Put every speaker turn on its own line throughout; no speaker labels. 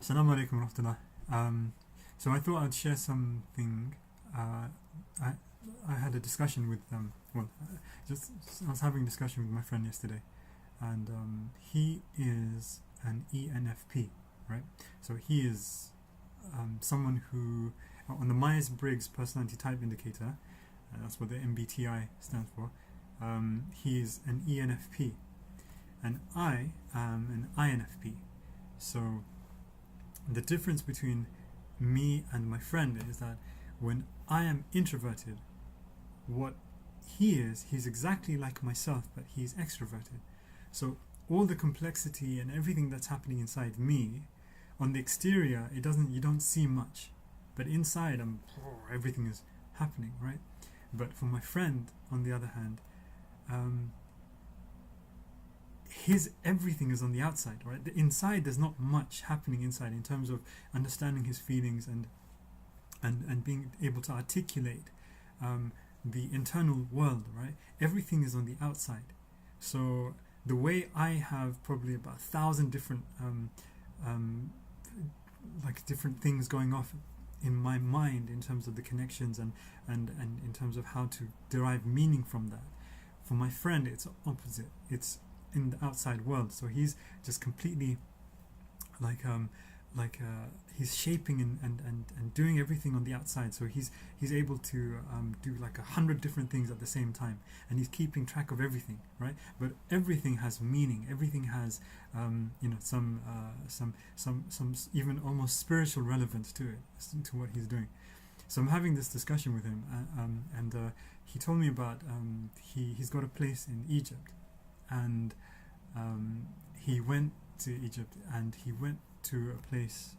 Assalamu alaikum warahmatullah. So I thought I'd share something. I I had a discussion with just I was having a discussion with my friend yesterday, and he is an ENFP, right? So he is someone who on the Myers-Briggs personality type indicator, that's what the MBTI stands for. He is an ENFP, and I am an INFP. So the difference between me and my friend is that when I am introverted, what he's exactly like myself, but he's extroverted. So all the complexity and everything that's happening inside me, on the exterior, you don't see much, but inside, everything is happening, right? But for my friend, on the other hand, his everything is on the outside, right? The inside, there's not much happening inside in terms of understanding his feelings and being able to articulate the internal world, right? Everything is on the outside. So the way I have probably about 1,000 different different things going off in my mind in terms of the connections and in terms of how to derive meaning from that. For my friend, it's opposite. It's in the outside world. So he's just completely he's shaping and doing everything on the outside. So he's able to do like 100 different things at the same time, and he's keeping track of everything, right? But everything has meaning. Everything has some even almost spiritual relevance to it, to what he's doing. So I'm having this discussion with him, and he told me about he's got a place in Egypt, and he went to Egypt, and he went to a place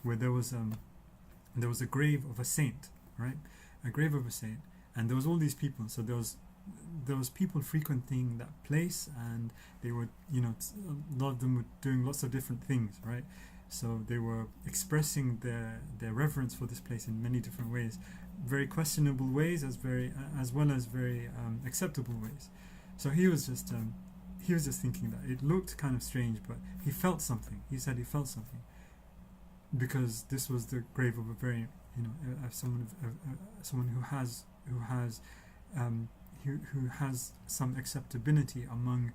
where there was a grave of a saint, right? A grave of a saint, and there was all these people. So there was people frequenting that place, and they were, a lot of them were doing lots of different things, right? So they were expressing their reverence for this place in many different ways, very questionable ways, as well as very acceptable ways. So he was just thinking that it looked kind of strange, but he felt something. He said he felt something because this was the grave of a very, someone who has some acceptability among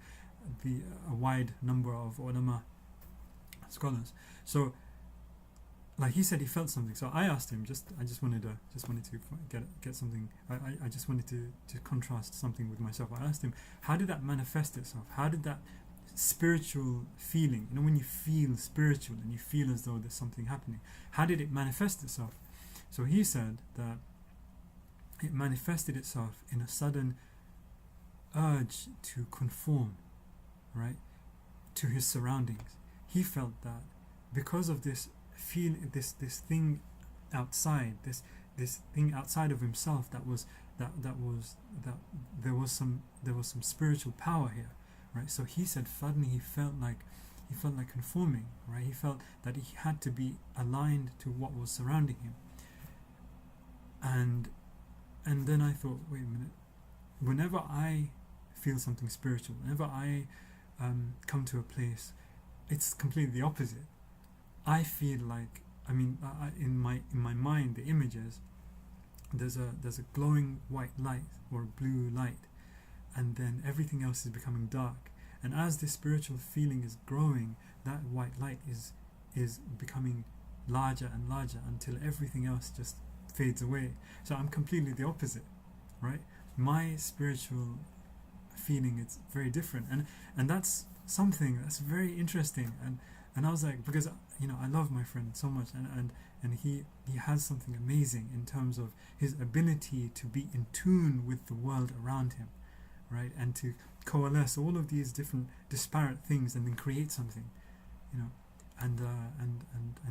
a wide number of ulama, scholars. So, like he said, he felt something. So I asked him. I just wanted to get something. I just wanted to contrast something with myself. I asked him, how did that manifest itself? How did that spiritual feeling, when you feel spiritual and you feel as though there's something happening, how did it manifest itself? So he said that it manifested itself in a sudden urge to conform, right, to his surroundings. He felt that because of this this thing outside, this thing outside of himself, that there was some spiritual power here, right? So he said suddenly he felt like conforming, right? He felt that he had to be aligned to what was surrounding him. And then I thought, wait a minute, whenever I feel something spiritual, whenever I come to a place, it's completely the opposite. I feel like, in my mind, the images, there's a glowing white light or blue light, and then everything else is becoming dark. And as this spiritual feeling is growing, that white light is becoming larger and larger until everything else just fades away. So I'm completely the opposite, right? My spiritual feeling is very different, and that's something that's very interesting. And I was like, because I love my friend so much, and he has something amazing in terms of his ability to be in tune with the world around him, right, and to coalesce all of these different disparate things and then create something, and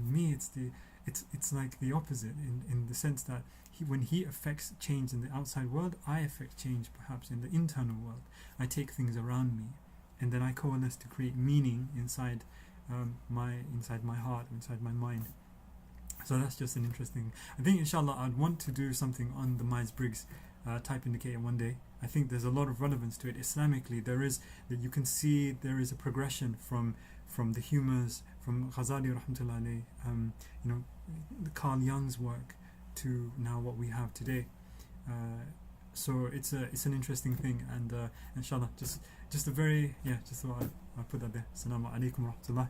me, it's like the opposite in the sense that when he affects change in the outside world, I affect change perhaps in the internal world. I take things around me, and then I coalesce to create meaning inside my heart, inside my mind. So that's just an interesting. I think inshallah I'd want to do something on the Myers-Briggs type indicator one day. I think there's a lot of relevance to it Islamically. You can see there is a progression from from the humours, from Ghazali rahmatullah alayh, you know, Carl Jung's work, to now what we have today. So it's an interesting thing, and inshallah, just a very, just thought I put that there. Assalamu alaikum wa rahmatullah.